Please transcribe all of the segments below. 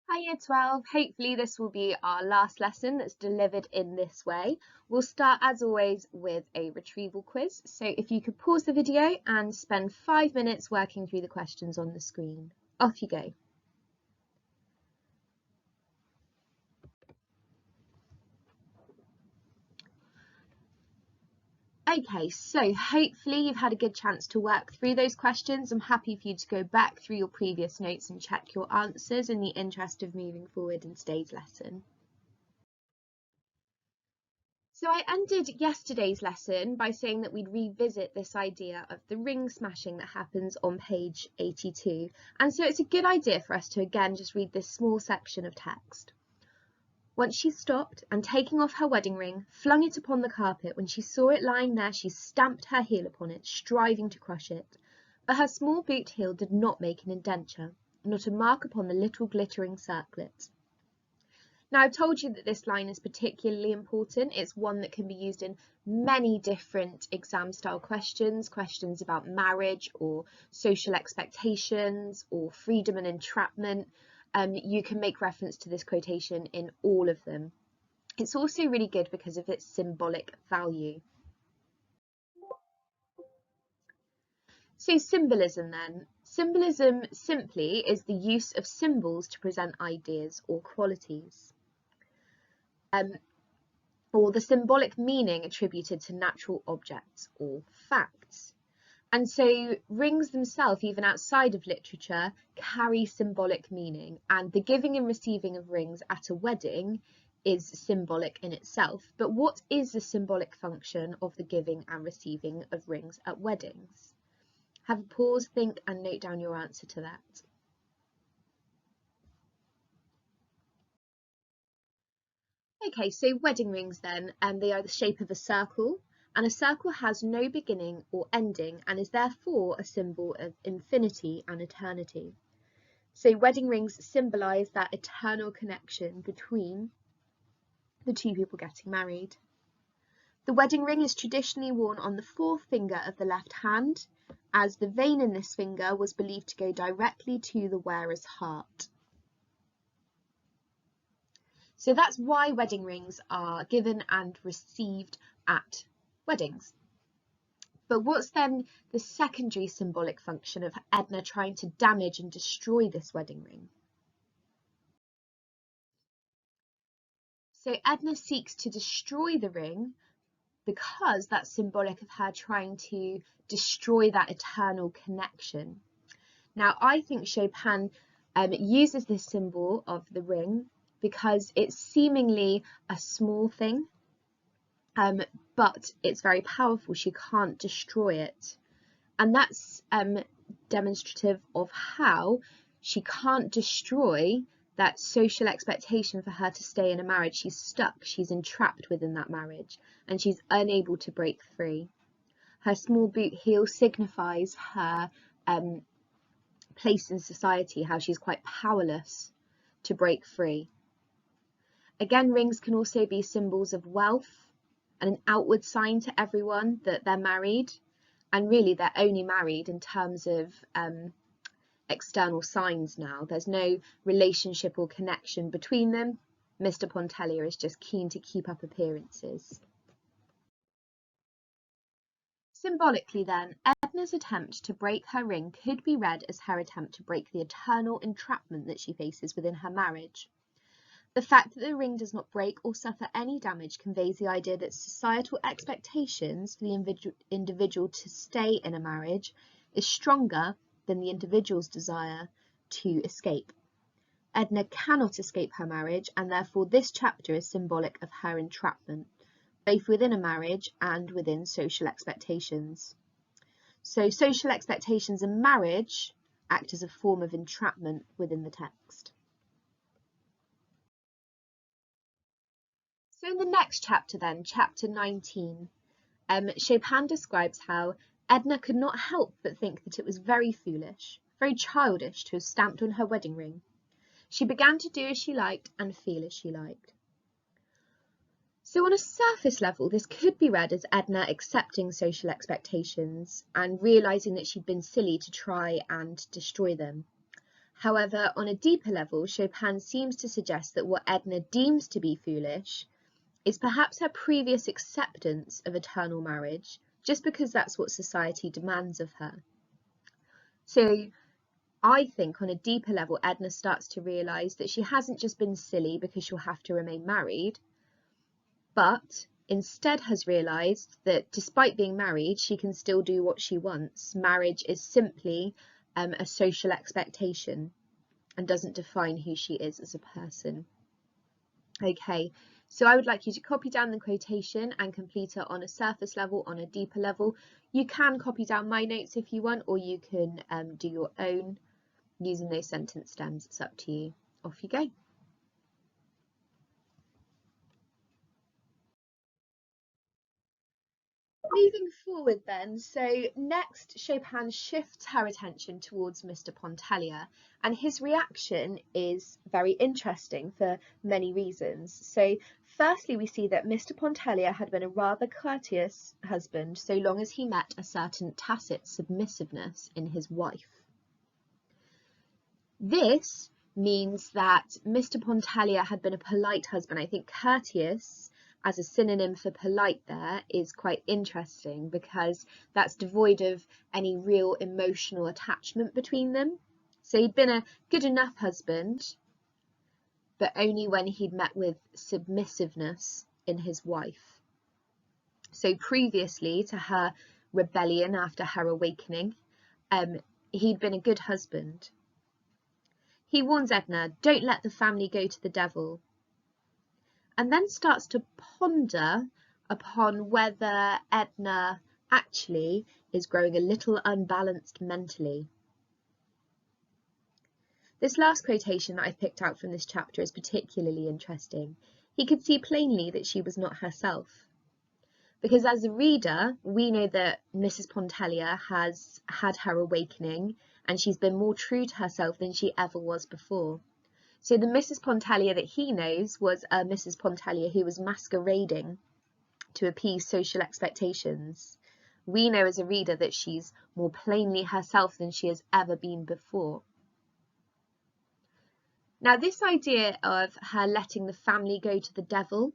Hi Year 12, hopefully this will be our last lesson that's delivered in this way. We'll start as always with a retrieval quiz, so if you could pause the video and spend 5 minutes working through the questions on the screen. Off you go. Okay, so hopefully you've had a good chance to work through those questions. I'm happy for you to go back through your previous notes and check your answers in the interest of moving forward in today's lesson. So I ended yesterday's lesson by saying that we'd revisit this idea of the ring smashing that happens on page 82. And so it's a good idea for us to again just read this small section of text. Once she stopped and taking off her wedding ring, flung it upon the carpet. When she saw it lying there, she stamped her heel upon it, striving to crush it. But her small boot heel did not make an indenture, not a mark upon the little glittering circlet. Now, I've told you that this line is particularly important. It's one that can be used in many different exam style questions, questions about marriage or social expectations or freedom and entrapment. You can make reference to this quotation in all of them. It's also really good because of its symbolic value. So symbolism then. Symbolism simply is the use of symbols to present ideas or qualities. Or the symbolic meaning attributed to natural objects or facts. And so rings themselves, even outside of literature, carry symbolic meaning, and the giving and receiving of rings at a wedding is symbolic in itself. But what is the symbolic function of the giving and receiving of rings at weddings? Have a pause, think, and note down your answer to that. Okay, so wedding rings then, they are the shape of a circle, and a circle has no beginning or ending and is therefore a symbol of infinity and eternity. So wedding rings symbolise that eternal connection between the two people getting married. The wedding ring is traditionally worn on the fourth finger of the left hand, as the vein in this finger was believed to go directly to the wearer's heart. So that's why wedding rings are given and received at weddings. But what's then the secondary symbolic function of Edna trying to damage and destroy this wedding ring? So Edna seeks to destroy the ring because that's symbolic of her trying to destroy that eternal connection. Now, I think Chopin uses this symbol of the ring because it's seemingly a small thing, but it's very powerful. She can't destroy it. And that's demonstrative of how she can't destroy that social expectation for her to stay in a marriage. She's stuck, she's entrapped within that marriage, and she's unable to break free. Her small boot heel signifies her place in society, how she's quite powerless to break free. Again, rings can also be symbols of wealth and an outward sign to everyone that they're married, and really they're only married in terms of external signs now. There's no relationship or connection between them. Mr. Pontellier is just keen to keep up appearances. Symbolically then, Edna's attempt to break her ring could be read as her attempt to break the eternal entrapment that she faces within her marriage. The fact that the ring does not break or suffer any damage conveys the idea that societal expectations for the individual to stay in a marriage is stronger than the individual's desire to escape. Edna cannot escape her marriage, and therefore this chapter is symbolic of her entrapment, both within a marriage and within social expectations. So social expectations and marriage act as a form of entrapment within the text. So in the next chapter then, chapter 19, Chopin describes how Edna could not help but think that it was very foolish, very childish to have stamped on her wedding ring. She began to do as she liked and feel as she liked. So on a surface level, this could be read as Edna accepting social expectations and realising that she'd been silly to try and destroy them. However, on a deeper level, Chopin seems to suggest that what Edna deems to be foolish is perhaps her previous acceptance of eternal marriage, just because that's what society demands of her. So I think on a deeper level, Edna starts to realise that she hasn't just been silly because she'll have to remain married, but instead has realised that despite being married, she can still do what she wants. Marriage is simply a social expectation and doesn't define who she is as a person. Okay, so I would like you to copy down the quotation and complete it on a surface level, on a deeper level. You can copy down my notes if you want, or you can do your own using those sentence stems. It's up to you. Off you go. Moving forward then, so next Chopin shifts her attention towards Mr. Pontellier, and his reaction is very interesting for many reasons. So firstly, we see that Mr. Pontellier had been a rather courteous husband so long as he met a certain tacit submissiveness in his wife. This means that Mr. Pontellier had been a polite husband. I think courteous as a synonym for polite there is quite interesting because that's devoid of any real emotional attachment between them. So he'd been a good enough husband, but only when he'd met with submissiveness in his wife. So previously to her rebellion after her awakening, he'd been a good husband. He warns Edna, don't let the family go to the devil, and then starts to ponder upon whether Edna actually is growing a little unbalanced mentally. This last quotation that I've picked out from this chapter is particularly interesting. He could see plainly that she was not herself. Because as a reader, we know that Mrs. Pontellier has had her awakening and she's been more true to herself than she ever was before. So the Mrs. Pontellier that he knows was a Mrs. Pontellier who was masquerading to appease social expectations. We know as a reader that she's more plainly herself than she has ever been before. Now, this idea of her letting the family go to the devil,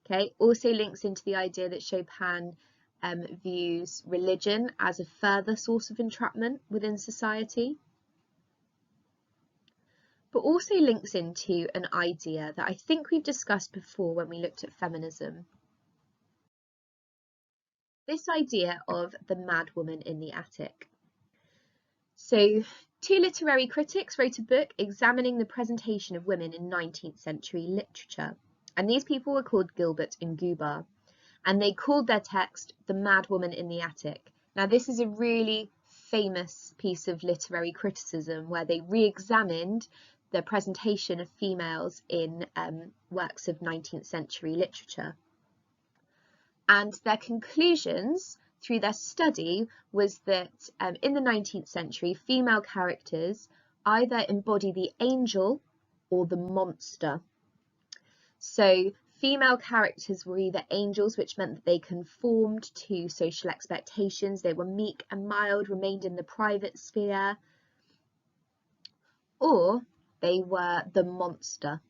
okay, also links into the idea that Chopin views religion as a further source of entrapment within society, but also links into an idea that I think we've discussed before when we looked at feminism. This idea of the mad woman in the attic. So, two literary critics wrote a book examining the presentation of women in 19th century literature, and these people were called Gilbert and Gubar, and they called their text The Mad Woman in the Attic. Now, this is a really famous piece of literary criticism where they re-examined the presentation of females in works of 19th century literature. And their conclusions through their study was that in the 19th century, female characters either embody the angel or the monster. So female characters were either angels, which meant that they conformed to social expectations, they were meek and mild, remained in the private sphere, or they were the monster.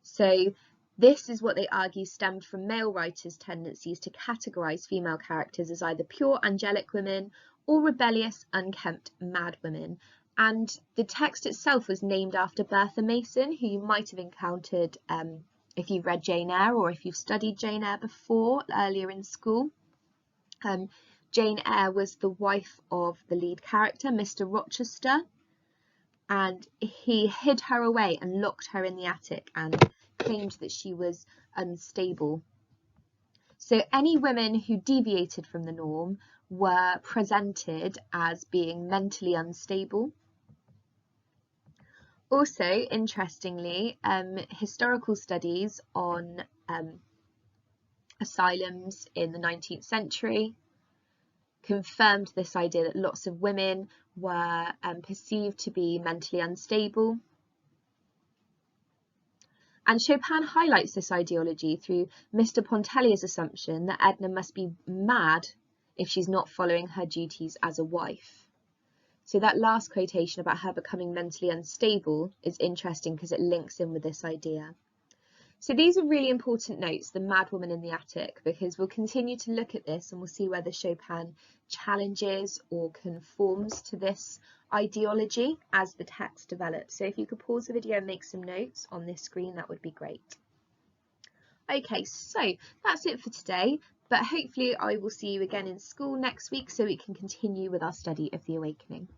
So this is what they argue stemmed from male writers' tendencies to categorise female characters as either pure angelic women or rebellious, unkempt mad women. And the text itself was named after Bertha Mason, who you might have encountered if you've read Jane Eyre or if you've studied Jane Eyre before, earlier in school. Jane Eyre was the wife of the lead character, Mr. Rochester, and he hid her away and locked her in the attic and claimed that she was unstable. So any women who deviated from the norm were presented as being mentally unstable. Also, interestingly, historical studies on asylums in the 19th century confirmed this idea that lots of women were perceived to be mentally unstable. And Chopin highlights this ideology through Mr. Pontellier's assumption that Edna must be mad if she's not following her duties as a wife. So that last quotation about her becoming mentally unstable is interesting because it links in with this idea. So these are really important notes, the Mad Woman in the Attic, because we'll continue to look at this and we'll see whether Chopin challenges or conforms to this ideology as the text develops. So if you could pause the video and make some notes on this screen, that would be great. Okay, so that's it for today, but hopefully I will see you again in school next week so we can continue with our study of the Awakening.